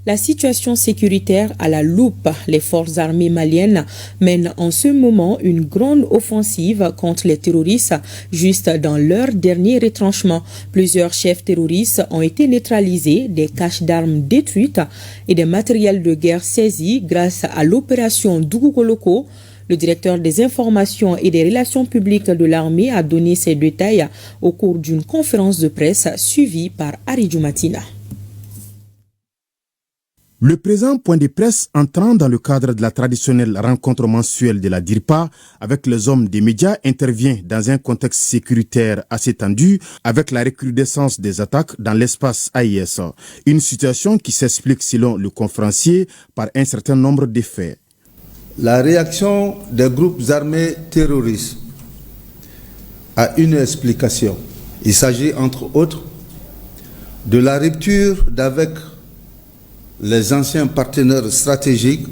La situation sécuritaire à la loupe, les forces armées maliennes mènent en ce moment une grande offensive contre les terroristes juste dans leur dernier retranchement. Plusieurs chefs terroristes ont été neutralisés, des caches d'armes détruites et des matériels de guerre saisis grâce à l'opération Dougoukoloko. Le directeur des informations et des relations publiques de l'armée a donné ces détails au cours d'une conférence de presse suivie par Aridou Matina. Le présent point de presse entrant dans le cadre de la traditionnelle rencontre mensuelle de la DIRPA avec les hommes des médias intervient dans un contexte sécuritaire assez tendu avec la recrudescence des attaques dans l'espace AIS. Une situation qui s'explique selon le conférencier par un certain nombre de faits. La réaction des groupes armés terroristes a une explication. Il s'agit entre autres de la rupture d'avec les anciens partenaires stratégiques,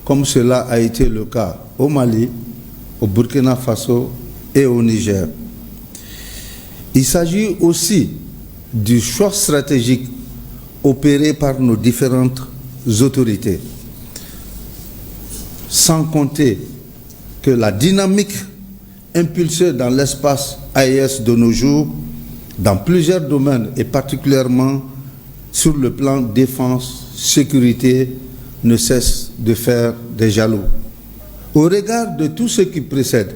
comme cela a été le cas au Mali, au Burkina Faso et au Niger. Il s'agit aussi du choix stratégique opéré par nos différentes autorités, sans compter que la dynamique impulsée dans l'espace AES de nos jours, dans plusieurs domaines et particulièrement sur le plan défense, sécurité, ne cesse de faire des jaloux. Au regard de tout ce qui précède,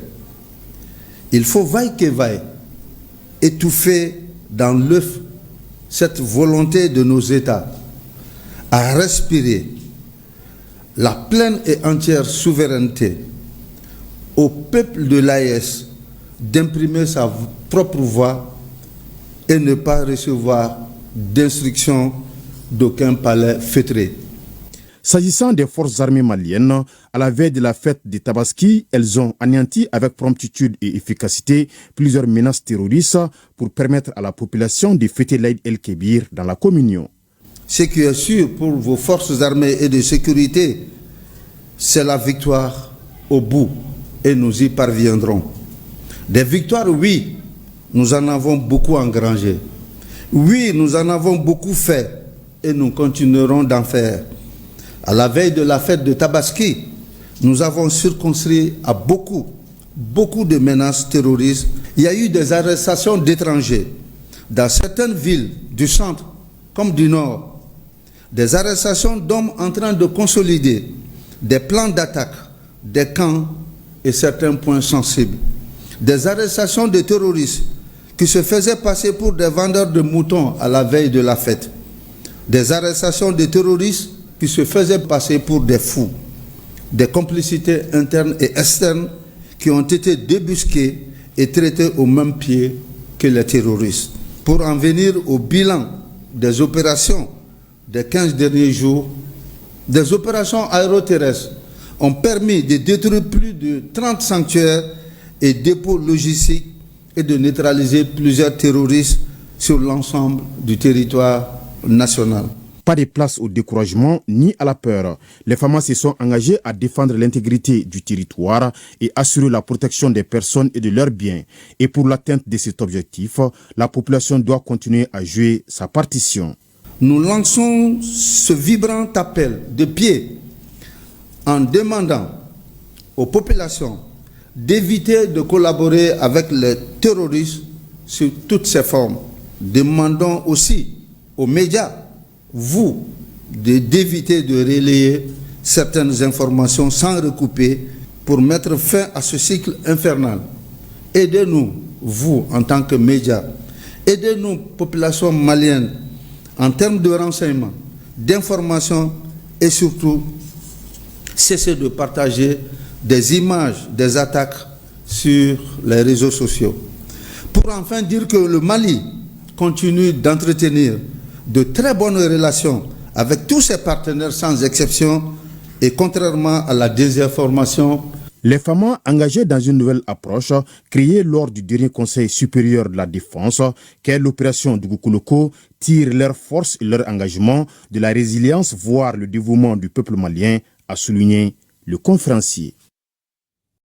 il faut vaille que vaille étouffer dans l'œuf cette volonté de nos États à respirer la pleine et entière souveraineté au peuple de l'AES d'imprimer sa propre voix et ne pas recevoir d'instruction d'aucun palais feutré. S'agissant des forces armées maliennes, à la veille de la fête des Tabaski, elles ont anéanti avec promptitude et efficacité plusieurs menaces terroristes pour permettre à la population de fêter l'Aïd el-Kébir dans la communion. Ce qui est sûr pour vos forces armées et de sécurité, c'est la victoire au bout et nous y parviendrons. Des victoires, oui, nous en avons beaucoup engrangé. Oui, nous en avons beaucoup fait et nous continuerons d'en faire. À la veille de la fête de Tabaski, nous avons circonscrit à beaucoup de menaces terroristes. Il y a eu des arrestations d'étrangers dans certaines villes du centre comme du nord. Des arrestations d'hommes en train de consolider des plans d'attaque, des camps et certains points sensibles. Des arrestations de terroristes qui se faisaient passer pour des vendeurs de moutons à la veille de la fête. Des arrestations de terroristes qui se faisaient passer pour des fous. Des complicités internes et externes qui ont été débusquées et traitées au même pied que les terroristes. Pour en venir au bilan des opérations des 15 derniers jours, des opérations aéroterrestres ont permis de détruire plus de 30 sanctuaires et dépôts logistiques et de neutraliser plusieurs terroristes sur l'ensemble du territoire national. Pas de place au découragement ni à la peur. Les FAMA se sont engagés à défendre l'intégrité du territoire et assurer la protection des personnes et de leurs biens. Et pour l'atteinte de cet objectif, la population doit continuer à jouer sa partition. Nous lançons ce vibrant appel de pied en demandant aux populations d'éviter de collaborer avec les terroristes sous toutes ses formes. Demandons aussi aux médias, vous, d'éviter de relayer certaines informations sans recouper pour mettre fin à ce cycle infernal. Aidez-nous, vous, en tant que médias, aidez-nous, population malienne, en termes de renseignement, d'information et surtout, cessez de partager des images, des attaques sur les réseaux sociaux. Pour enfin dire que le Mali continue d'entretenir de très bonnes relations avec tous ses partenaires sans exception et contrairement à la désinformation. Les FAMA engagés dans une nouvelle approche créée lors du dernier Conseil supérieur de la défense, qu'est l'opération Dougoukoloko, tirent leur force et leur engagement de la résilience, voire le dévouement du peuple malien, a souligné le conférencier.